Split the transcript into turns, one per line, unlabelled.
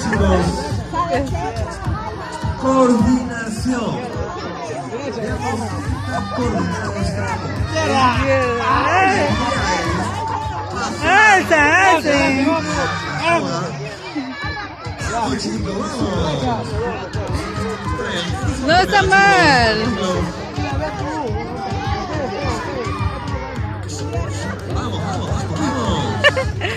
chicos. Coordinación. Veamos qué tan coordinados estamos. Vamos, chicos, vamos.
No está mal.
Vamos, vamos, vamos, vamos.